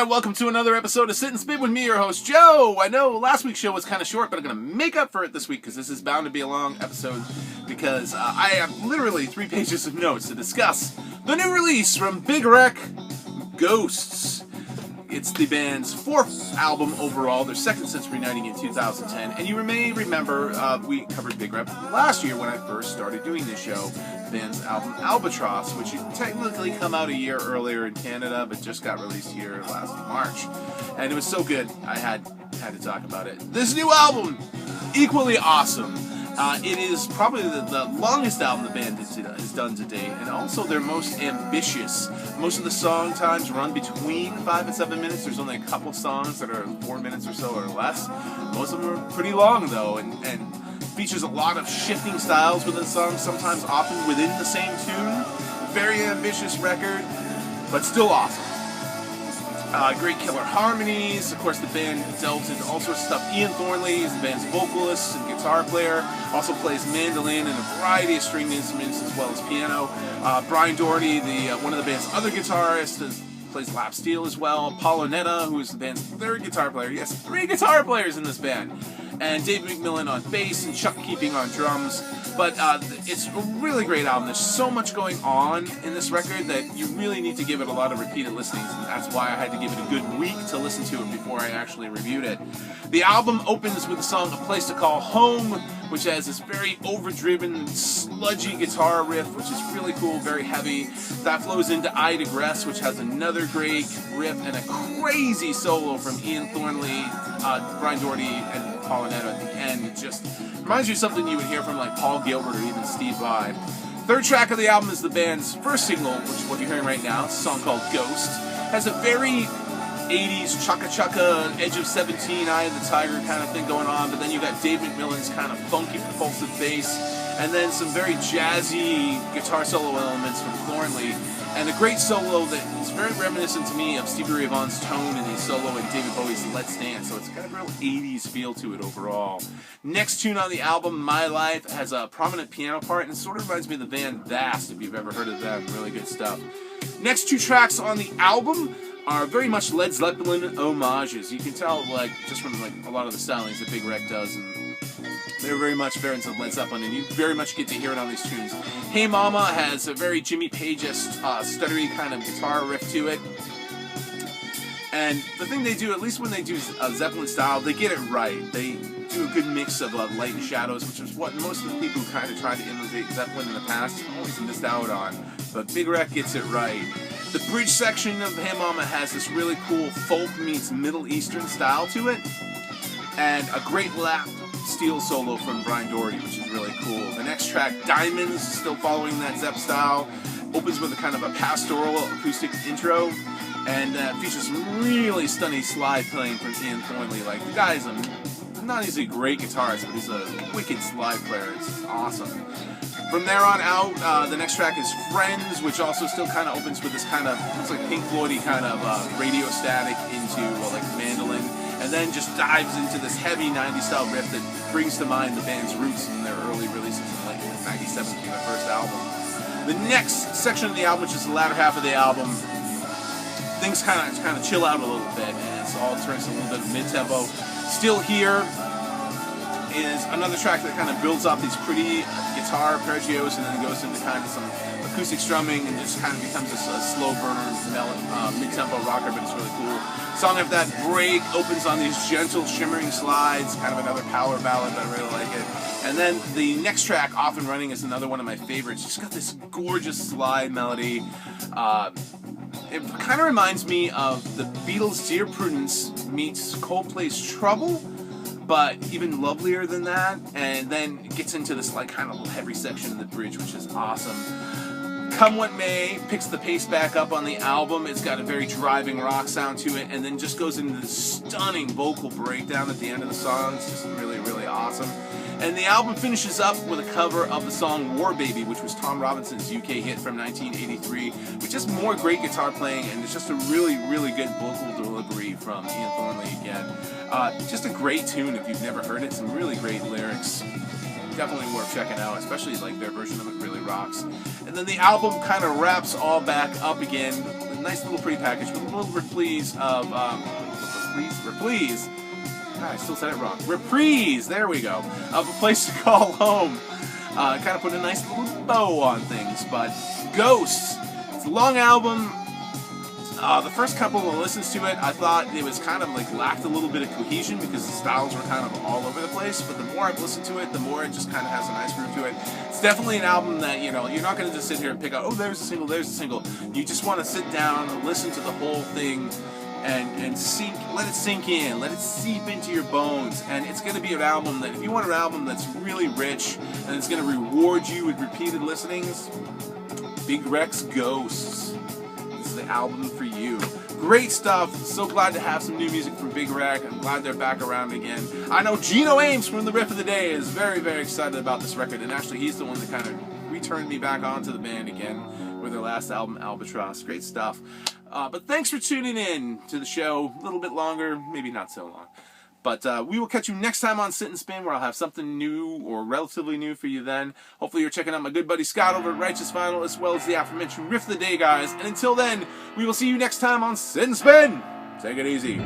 Hi, welcome to another episode of Sit and Spin with me, your host, Joe. I know last week's show was kind of short, but I'm going to make up for it this week because this is bound to be a long episode because I have literally 3 pages of notes to discuss the new release from Big Wreck, Ghosts. It's the band's 4th album overall, their 2nd since reuniting in 2010, and you may remember we covered Big Wreck last year when I first started doing this show, the band's album Albatross, which had technically come out a year earlier in Canada, but just got released here last March. And it was so good, I had to talk about it. This new album, equally awesome. It is probably the longest album the band has done to date, and also their most ambitious. Most of the song times run between 5 and 7 minutes. There's only a couple songs that are 4 minutes or so or less. Most of them are pretty long, though, and features a lot of shifting styles within songs, sometimes often within the same tune. Very ambitious record, but still awesome. Great killer harmonies. Of course, the band delves into all sorts of stuff. Ian Thornley is the band's vocalist and guitar player. Also plays mandolin and a variety of stringed instruments as well as piano. Brian Doherty, one of the band's other guitarists, plays lap steel as well. Paulo Netta, who is the band's 3rd guitar player. Yes, 3 guitar players in this band. And Dave McMillan on bass and Chuck Keeping on drums. But it's a really great album. There's so much going on in this record that you really need to give it a lot of repeated listenings, and that's why I had to give it a good week to listen to it before I actually reviewed it. The album opens with the song A Place to Call Home, which has this very overdriven, sludgy guitar riff, which is really cool, very heavy. That flows into I Digress, which has another great riff and a crazy solo from Ian Thornley, Brian Doherty, and Paulo Netta at the end. It just reminds you of something you would hear from like Paul Gilbert or even Steve Vai. 3rd track of the album is the band's first single, which is what you're hearing right now. It's a song called Ghost. Has a very 80s chaka-chaka, Edge of 17, Eye of the Tiger kind of thing going on, but then you got Dave McMillan's kind of funky, propulsive bass, and then some very jazzy guitar solo elements from Thornley, and a great solo that is very reminiscent to me of Stevie Ray Vaughan's tone in his solo and David Bowie's Let's Dance, so it's got a real 80s feel to it overall. Next tune on the album, My Life, has a prominent piano part, and it sort of reminds me of the band Vast, if you've ever heard of them. Really good stuff. Next 2 tracks on the album are very much Led Zeppelin homages. You can tell, like, just from like a lot of the stylings that Big Wreck does, and they're very much variants of Led Zeppelin, and you very much get to hear it on these tunes. Hey Mama has a very Jimmy Page-esque, stuttery kind of guitar riff to it. And the thing they do, at least when they do Zeppelin style, they get it right. They do a good mix of light and shadows, which is what most of the people who kind of tried to imitate Zeppelin in the past always missed out on. But Big Wreck gets it right. The bridge section of Hey Mama has this really cool folk meets Middle Eastern style to it, and a great lap steel solo from Brian Doherty, which is really cool. The next track, Diamonds, still following that Zepp style, opens with a kind of a pastoral acoustic intro, and features some really stunning slide playing from Ian Thornley. Like, the guy is not only a great guitarist, but he's a wicked slide player. It's awesome. From there on out, the next track is Friends, which also still kind of opens with this kind of, looks like Pink Floyd-y kind of radio static into like mandolin, and then just dives into this heavy 90s style riff that brings to mind the band's roots in their early releases in like 97 from their first album. The next section of the album, which is the latter half of the album, things kind of chill out a little bit, and it all turns to a little bit of mid-tempo. Still Here is another track that kind of builds off these pretty guitar arpeggios and then goes into kind of some acoustic strumming and just kind of becomes a slow burner mid-tempo rocker, but it's really cool. Song after that, Break, opens on these gentle shimmering slides, kind of another power ballad, but I really like it. And then the next track, Off and Running, is another one of my favorites. It's got this gorgeous slide melody. It kind of reminds me of the Beatles' Dear Prudence meets Coldplay's Trouble, but even lovelier than that, and then it gets into this like kind of heavy section of the bridge, which is awesome. Come What May picks the pace back up on the album. It's got a very driving rock sound to it, and then just goes into this stunning vocal breakdown at the end of the song. It's just really, really awesome. And the album finishes up with a cover of the song War Baby, which was Tom Robinson's UK hit from 1983, with just more great guitar playing, and it's just a really, really good vocal delivery from Ian Thornley again. Just a great tune if you've never heard it. Some really great lyrics. Definitely worth checking out, especially like their version of it really rocks. And then the album kind of wraps all back up again. nice little pretty package with a little reprise of reprise. God, I still said it wrong. Reprise. There we go. Of A Place to Call Home. Kind of put a nice little bow on things. But Ghosts. It's a long album. The first couple of listens to it, I thought it was kind of like lacked a little bit of cohesion because the styles were kind of all over the place. But the more I've listened to it, the more it just kind of has a nice groove to it. It's definitely an album that, you know, you're not going to just sit here and pick out, oh, there's a single, there's a single. You just want to sit down and listen to the whole thing and let it sink in, let it seep into your bones. And it's going to be an album that, if you want an album that's really rich and it's going to reward you with repeated listenings, Big Wreck's Ghosts. This is the album for you. Great stuff. So glad to have some new music from Big Wreck. I'm glad they're back around again. I know Gino Ames from the Riff of the Day is very, very excited about this record, and actually he's the one that kind of returned me back onto the band again with their last album, Albatross. Great stuff. But thanks for tuning in to the show. A little bit longer, maybe not so long. But we will catch you next time on Sit and Spin, where I'll have something new or relatively new for you then. Hopefully you're checking out my good buddy Scott over at Righteous Vinyl, as well as the aforementioned Riff of the Day guys. And until then, we will see you next time on Sit and Spin. Take it easy.